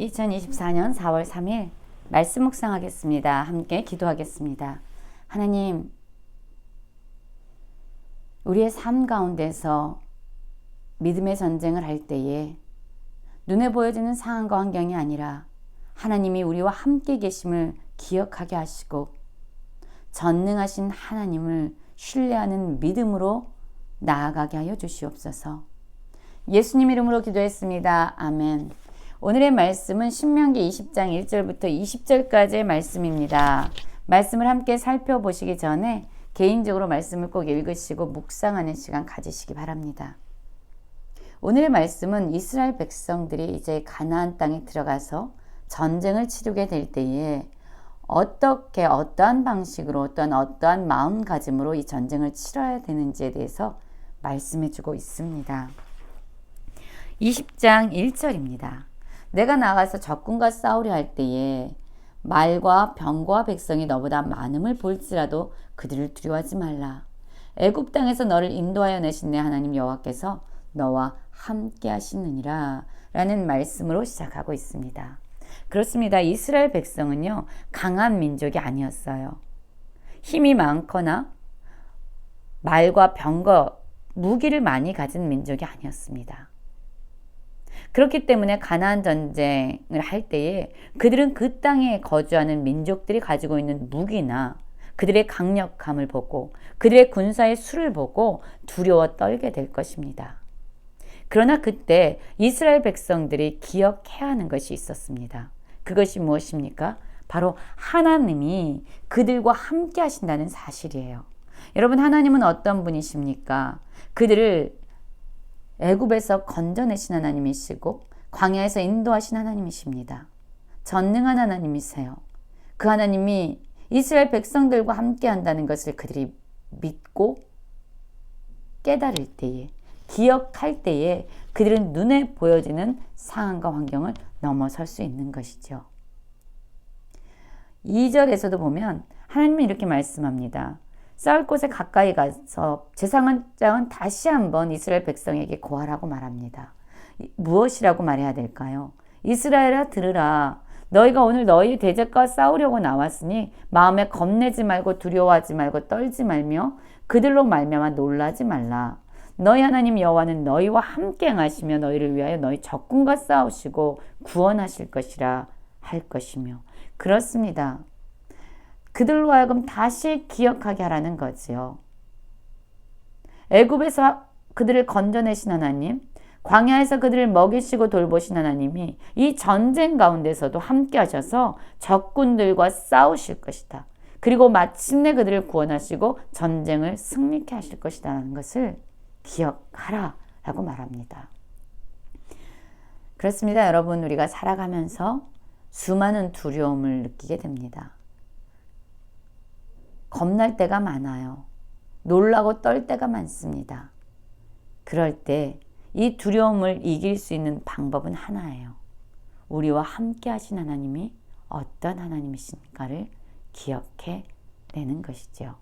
2024년 4월 3일 말씀 묵상하겠습니다. 함께 기도하겠습니다. 하나님, 우리의 삶 가운데서 믿음의 전쟁을 할 때에 눈에 보여지는 상황과 환경이 아니라 하나님이 우리와 함께 계심을 기억하게 하시고 전능하신 하나님을 신뢰하는 믿음으로 나아가게 하여 주시옵소서. 예수님 이름으로 기도했습니다. 아멘. 오늘의 말씀은 신명기 20장 1절부터 20절까지의 말씀입니다. 말씀을 함께 살펴보시기 전에 개인적으로 말씀을 꼭 읽으시고 묵상하는 시간 가지시기 바랍니다. 오늘의 말씀은 이스라엘 백성들이 이제 가나안 땅에 들어가서 전쟁을 치르게 될 때에 어떠한 방식으로 어떠한 마음가짐으로 이 전쟁을 치러야 되는지에 대해서 말씀해 주고 있습니다. 20장 1절입니다. 내가 나가서 적군과 싸우려 할 때에 말과 병과 백성이 너보다 많음을 볼지라도 그들을 두려워하지 말라. 애굽 땅에서 너를 인도하여 내신 내 하나님 여호와께서 너와 함께 하시느니라 라는 말씀으로 시작하고 있습니다. 그렇습니다. 이스라엘 백성은요, 강한 민족이 아니었어요. 힘이 많거나 말과 병거, 무기를 많이 가진 민족이 아니었습니다. 그렇기 때문에 가나안 전쟁을 할 때에 그들은 그 땅에 거주하는 민족들이 가지고 있는 무기나 그들의 강력함을 보고 그들의 군사의 수를 보고 두려워 떨게 될 것입니다. 그러나 그때 이스라엘 백성들이 기억해야 하는 것이 있었습니다. 그것이 무엇입니까? 바로 하나님이 그들과 함께 하신다는 사실이에요. 여러분, 하나님은 어떤 분이십니까? 그들을 애굽에서 건져내신 하나님이시고 광야에서 인도하신 하나님이십니다. 전능한 하나님이세요. 그 하나님이 이스라엘 백성들과 함께 한다는 것을 그들이 믿고 깨달을 때에, 기억할 때에 그들은 눈에 보여지는 상황과 환경을 넘어설 수 있는 것이죠. 2절에서도 보면 하나님은 이렇게 말씀합니다. 싸울 곳에 가까이 가서 제사장은 다시 한번 이스라엘 백성에게 고하라고 말합니다. 무엇이라고 말해야 될까요? 이스라엘아 들으라. 너희가 오늘 너희 대적과 싸우려고 나왔으니 마음에 겁내지 말고 두려워하지 말고 떨지 말며 그들로 말미암아 놀라지 말라. 너희 하나님 여호와는 너희와 함께 행하시며 너희를 위하여 너희 적군과 싸우시고 구원하실 것이라 할 것이며. 그렇습니다. 그들로 하여금 다시 기억하게 하라는 거지요. 애굽에서 그들을 건져내신 하나님, 광야에서 그들을 먹이시고 돌보신 하나님이 이 전쟁 가운데서도 함께 하셔서 적군들과 싸우실 것이다. 그리고 마침내 그들을 구원하시고 전쟁을 승리케 하실 것이다 라는 것을 기억하라 라고 말합니다. 그렇습니다. 여러분, 우리가 살아가면서 수많은 두려움을 느끼게 됩니다. 겁날 때가 많아요. 놀라고 떨 때가 많습니다. 그럴 때 이 두려움을 이길 수 있는 방법은 하나예요. 우리와 함께 하신 하나님이 어떤 하나님이신가를 기억해 내는 것이죠.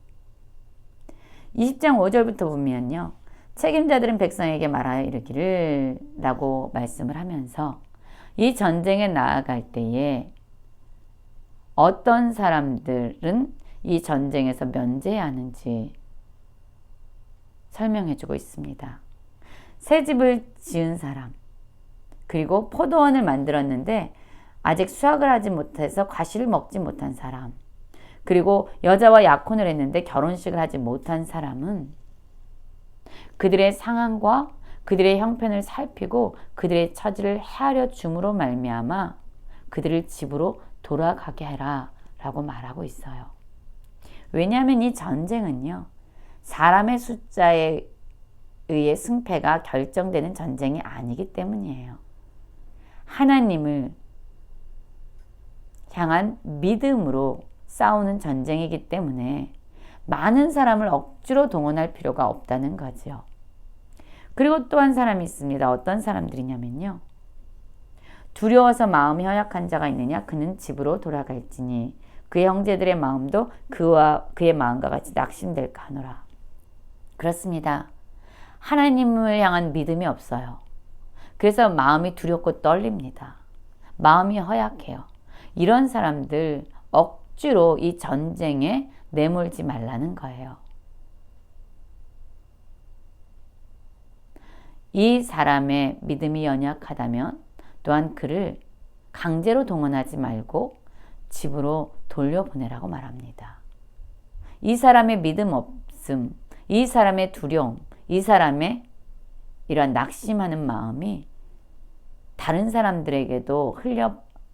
20장 5절부터 보면요. 책임자들은 백성에게 말하여 이르기를 라고 말씀을 하면서 이 전쟁에 나아갈 때에 어떤 사람들은 이 전쟁에서 면제해야 하는지 설명해 주고 있습니다. 새 집을 지은 사람, 그리고 포도원을 만들었는데 아직 수확을 하지 못해서 과실을 먹지 못한 사람, 그리고 여자와 약혼을 했는데 결혼식을 하지 못한 사람은 그들의 상황과 그들의 형편을 살피고 그들의 처지를 헤아려 줌으로 말미암아 그들을 집으로 돌아가게 해라 라고 말하고 있어요. 왜냐하면 이 전쟁은요, 사람의 숫자에 의해 승패가 결정되는 전쟁이 아니기 때문이에요. 하나님을 향한 믿음으로 싸우는 전쟁이기 때문에 많은 사람을 억지로 동원할 필요가 없다는 거죠. 그리고 또 한 사람이 있습니다. 어떤 사람들이냐면요. 두려워서 마음이 허약한 자가 있느냐? 그는 집으로 돌아갈지니 그의 형제들의 마음도 그의 마음과 같이 낙심될까 하노라. 그렇습니다. 하나님을 향한 믿음이 없어요. 그래서 마음이 두렵고 떨립니다. 마음이 허약해요. 이런 사람들 억지로 이 전쟁에 내몰지 말라는 거예요. 이 사람의 믿음이 연약하다면 또한 그를 강제로 동원하지 말고 집으로 돌려보내라고 말합니다. 이 사람의 믿음 없음, 이 사람의 두려움, 이 사람의 이러한 낙심하는 마음이 다른 사람들에게도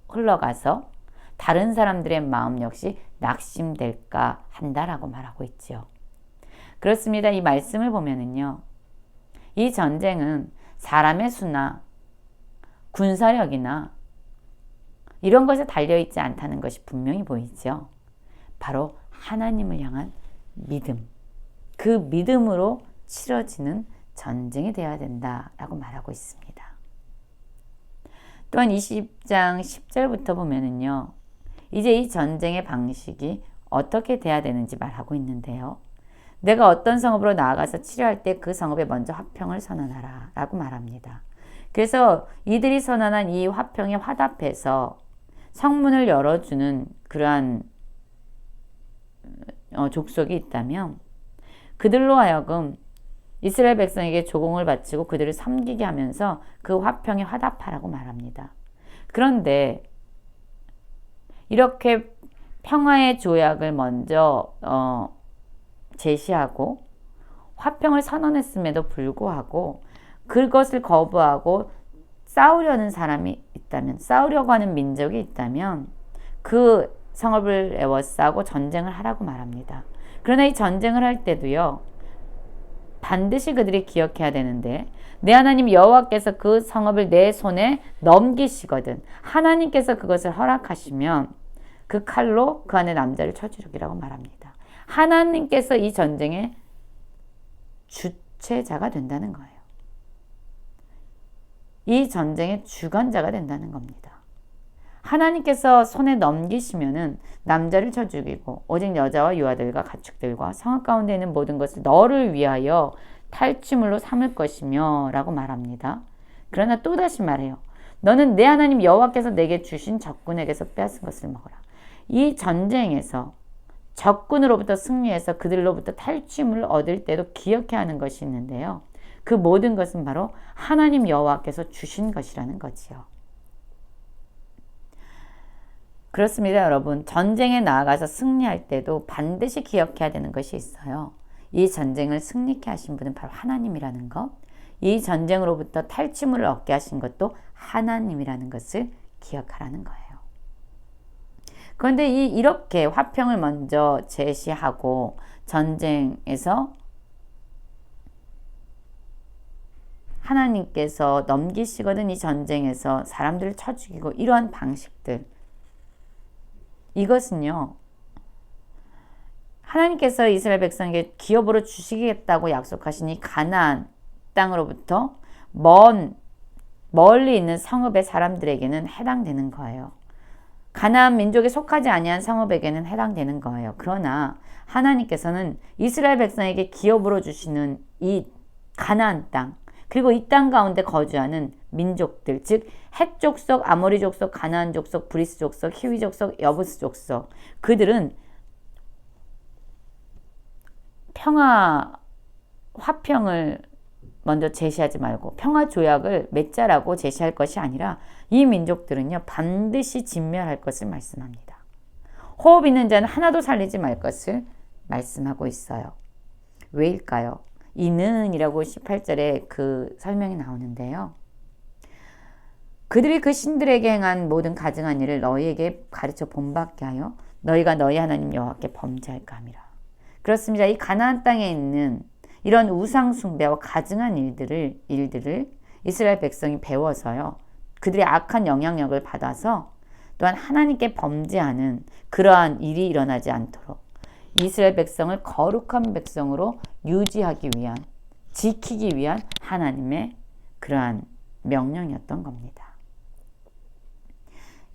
흘러가서 다른 사람들의 마음 역시 낙심될까 한다라고 말하고 있죠. 그렇습니다. 이 말씀을 보면은요, 이 전쟁은 사람의 수나 군사력이나 이런 것에 달려있지 않다는 것이 분명히 보이죠. 바로 하나님을 향한 믿음, 그 믿음으로 치러지는 전쟁이 되어야 된다라고 말하고 있습니다. 또한 20장 10절부터 보면은요, 이제 이 전쟁의 방식이 어떻게 돼야 되는지 말하고 있는데요. 내가 어떤 성읍으로 나아가서 치료할 때 그 성읍에 먼저 화평을 선언하라 라고 말합니다. 그래서 이들이 선언한 이 화평의 화답에서 성문을 열어주는 그러한 족속이 있다면 그들로 하여금 이스라엘 백성에게 조공을 바치고 그들을 섬기게 하면서 그 화평에 화답하라고 말합니다. 그런데 이렇게 평화의 조약을 먼저 제시하고 화평을 선언했음에도 불구하고 그것을 거부하고 싸우려는 사람이 있다면, 싸우려고 하는 민족이 있다면 그 성읍을 에워싸고 전쟁을 하라고 말합니다. 그러나 이 전쟁을 할 때도요, 반드시 그들이 기억해야 되는데 내 하나님 여호와께서 그 성읍을 내 손에 넘기시거든 하나님께서 그것을 허락하시면 그 칼로 그 안에 남자를 쳐 죽이라고 말합니다. 하나님께서 이 전쟁의 주체자가 된다는 거예요. 이 전쟁의 주관자가 된다는 겁니다. 하나님께서 손에 넘기시면은 남자를 쳐 죽이고 오직 여자와 유아들과 가축들과 성읍 가운데 있는 모든 것을 너를 위하여 탈취물로 삼을 것이며 라고 말합니다. 그러나 또다시 말해요. 너는 내 하나님 여호와께서 내게 주신 적군에게서 빼앗은 것을 먹어라. 이 전쟁에서 적군으로부터 승리해서 그들로부터 탈취물을 얻을 때도 기억해야 하는 것이 있는데요. 그 모든 것은 바로 하나님 여호와께서 주신 것이라는 거지요. 그렇습니다, 여러분. 전쟁에 나아가서 승리할 때도 반드시 기억해야 되는 것이 있어요. 이 전쟁을 승리케 하신 분은 바로 하나님이라는 것. 이 전쟁으로부터 탈취물을 얻게 하신 것도 하나님이라는 것을 기억하라는 거예요. 그런데 이렇게 화평을 먼저 제시하고 전쟁에서 하나님께서 넘기시거든 이 전쟁에서 사람들을 쳐 죽이고 이러한 방식들, 이것은요, 하나님께서 이스라엘 백성에게 기업으로 주시겠다고 약속하신 이 가나안 땅으로부터 멀리 있는 성읍의 사람들에게는 해당되는 거예요. 가나안 민족에 속하지 아니한 성읍에게는 해당되는 거예요. 그러나 하나님께서는 이스라엘 백성에게 기업으로 주시는 이 가나안 땅, 그리고 이 땅 가운데 거주하는 민족들, 즉 헷 족속, 아모리 족속, 가나안 족속, 브리스 족속, 히위 족속, 여부스 족속, 그들은 화평을 먼저 제시하지 말고 평화 조약을 맺자라고 제시할 것이 아니라 이 민족들은요, 반드시 진멸할 것을 말씀합니다. 호흡 있는 자는 하나도 살리지 말 것을 말씀하고 있어요. 왜일까요? 이는이라고 18절에 그 설명이 나오는데요. 그들이 그 신들에게 행한 모든 가증한 일을 너희에게 가르쳐 본받게 하여 너희가 너희 하나님 여호와께 범죄할까 함이라. 그렇습니다. 이 가나안 땅에 있는 이런 우상 숭배와 가증한 일들을 이스라엘 백성이 배워서요, 그들의 악한 영향력을 받아서 또한 하나님께 범죄하는 그러한 일이 일어나지 않도록 이스라엘 백성을 거룩한 백성으로 유지하기 위한, 지키기 위한 하나님의 그러한 명령이었던 겁니다.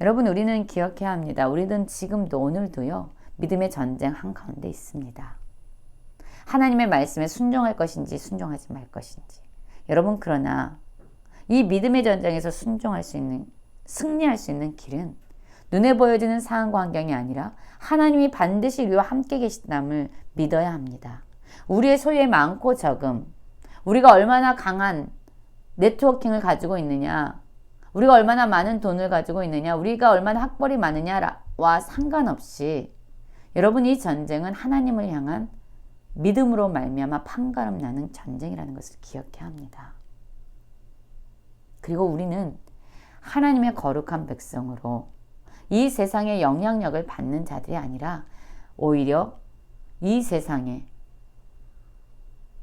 여러분, 우리는 기억해야 합니다. 우리는 지금도 오늘도요, 믿음의 전쟁 한가운데 있습니다. 하나님의 말씀에 순종할 것인지 순종하지 말 것인지. 여러분, 그러나 이 믿음의 전쟁에서 순종할 수 있는 승리할 수 있는 길은 눈에 보여지는 상황과 환경이 아니라 하나님이 반드시 우리와 함께 계시다함을 믿어야 합니다. 우리의 소유의 많고 적음, 우리가 얼마나 강한 네트워킹을 가지고 있느냐, 우리가 얼마나 많은 돈을 가지고 있느냐, 우리가 얼마나 학벌이 많으냐와 상관없이 여러분, 이 전쟁은 하나님을 향한 믿음으로 말미암아 판가름 나는 전쟁이라는 것을 기억해야 합니다. 그리고 우리는 하나님의 거룩한 백성으로 이 세상의 영향력을 받는 자들이 아니라 오히려 이 세상에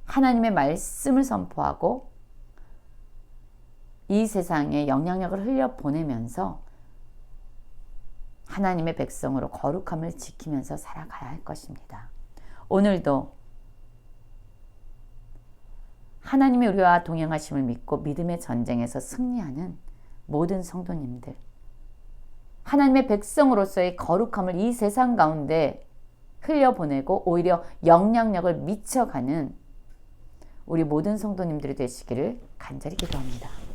하나님의 말씀을 선포하고 이 세상에 영향력을 흘려보내면서 하나님의 백성으로 거룩함을 지키면서 살아가야 할 것입니다. 오늘도 하나님이 우리와 동행하심을 믿고 믿음의 전쟁에서 승리하는 모든 성도님들, 하나님의 백성으로서의 거룩함을 이 세상 가운데 흘려보내고 오히려 영향력을 미쳐가는 우리 모든 성도님들이 되시기를 간절히 기도합니다.